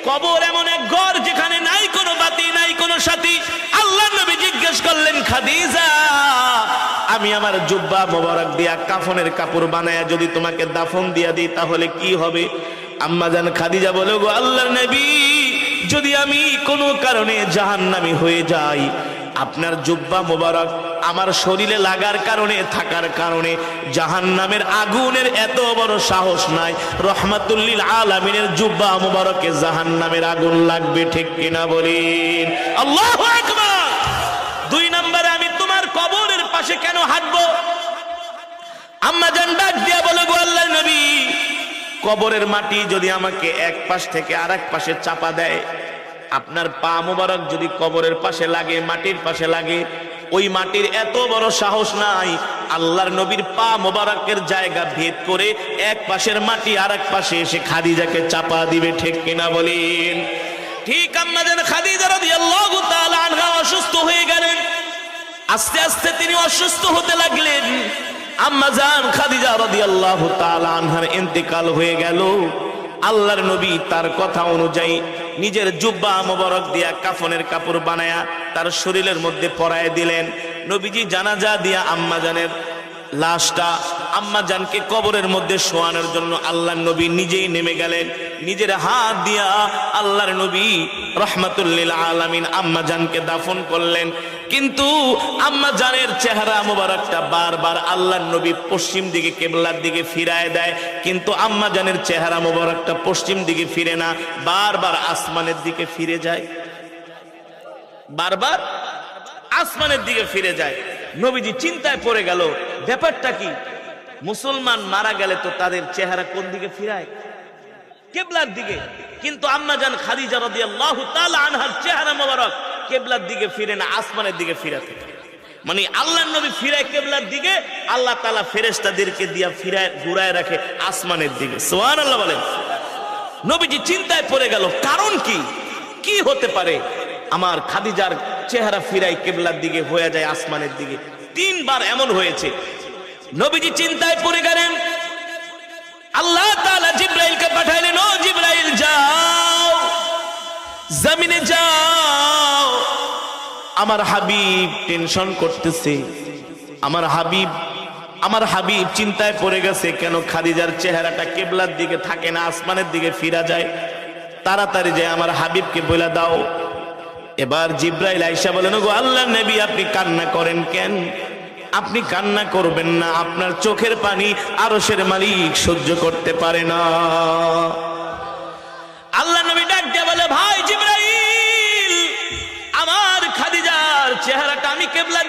কবর এমন এক ঘর যেখানে নাই কোনো বাতি, নাই কোনো সাথী। আল্লাহর নবী জিজ্ঞেস করলেন, খাদিজা, আমি আমার জুব্বা মোবারক দিয়া কাফনের কাপড় বানায়া যদি তোমাকে দাফন দিয়া দিই তাহলে কি হবে? আম্মা জান খাদিজা বলে, গো আল্লাহর নবী, যদি আমি কোনো কারণে জাহান্নামী হয়ে যাই, আপনার জুব্বা মোবারক আমার শরীরে লাগার কারণে, থাকার কারণে জাহান্নামের আগুনের এত বড় সাহস নাই। রহমাতুল লিল আলামিনের জুব্বা মোবারকে জাহান্নামের আগুন লাগবে, ঠিক কিনা বলেন? আল্লাহু আকবার। 2 নম্বরে, আমি তোমার কবরের পাশে কেন হাঁটবো? আম্মা জান ডাক দিয়া বলে, গো আল্লাহর নবী, কবরের মাটি যদি আমাকে এক পাশ থেকে আরেক পাশে চাপা দেয়, আপনার পা মোবারক যদি কবরের পাশে লাগে, মাটির পাশে লাগে, ওই মাটির এত বড় সাহস নাই আল্লাহর নবীর পা মোবারকের জায়গা ভেদ করে এক পাশের মাটি আরেক পাশে এসে খাদিজাকে চাপা দিবে, ঠিক কিনা বলেন? ঠিক আম্মা জান খাদিজা রাদিয়াল্লাহু তাআলা আনহা অসুস্থ হয়ে গেলেন। আস্তে আস্তে তিনি অসুস্থ হতে লাগলেন। আম্মা জান খাদিজা রাদিয়াল্লাহু তাআলা আনহার ইন্তেকাল হয়ে গেল। আল্লাহর নবী তার কথা অনুযায়ী নিজের জুব্বা মোবারক দিয়া কাফনের কাপড় বানায়া তার শরীরের মধ্যে পরায় দিলেন। নবীজি জানাজা দিয়া আম্মা জানের লাশটা আম্মা জানকে কবরের মধ্যে শোয়ানোর জন্য আল্লাহর নবী নিজেই নেমে গেলেন। নিজের হাত দিয়া আল্লাহর নবী রহমাতুল লিল আলামিন আম্মা জানকে দাফন করলেন। কিন্তু আম্মা জানের চেহারা মোবারকটা বারবার আল্লাহর নবী পশ্চিম দিকে, কিবলার দিকে ফিরায় দেয়, কিন্তু আম্মা জানের চেহারা মোবারকটা পশ্চিম দিকে ফিরে না, বারবার আসমানের দিকে ফিরে যায়, বারবার আসমানের দিকে ফিরে যায়। নবীজি চিন্তায় পড়ে গেল, ব্যাপারটা কি? মুসলমান মারা গেলে তো তাদের চেহারা কোন দিকে ফিরায়? কিবলার দিকে। কিন্তু আম্মা জান খাদিজা রাদিয়াল্লাহু তাআলা আনহার চেহারা মোবারক কিবলার দিকে ফিরে না, আসমানের দিকে ফিরে থাকে। মানে আল্লাহর নবী ফিরায় কিবলার দিকে, আল্লাহ তাআলা ফেরেশতাদেরকে দিয়া ফিরায় ঘুরায় রাখে আসমানের দিকে। সুবহানাল্লাহ বলেন। নবীজি চিন্তায় পড়ে গেল, কারণ কি? কি হতে পারে আমার খাদিজার চেহারা ফিরাই কিবলার দিকে, হয়ে যায় আসমানের দিকে? 3 বার এমন হয়েছে। নবীজি চিন্তায় পড়ে গেলেন। আল্লাহ তাআলা জিবরাইলকে পাঠাইলেন, ও জিবরাইল, যাও জমিনে যাও, আমার হাবিব টেনশন করতেছে, আমার হাবিব চিন্তায় পড়ে গেছে, কেন খাদিজার চেহারাটা কিবলার দিকে থাকে না, আসমানের দিকে ফিরা যায়। তাড়াতাড়ি যায় আমার হাবিবকে বলে দাও। এবার জিবরাইল আয়েশা বলেন, গো আল্লাহর নবী, আপনি কান্না করেন কেন? আপনি কান্না করবেন না, আপনার চোখের পানি আরশের মালিক সহ্য করতে পারে না। আল্লাহর নবী ডাক দিয়ে বলে, ভাই জিবরাইল, আমার খাদিজার চেহারাটা আমি কিবলা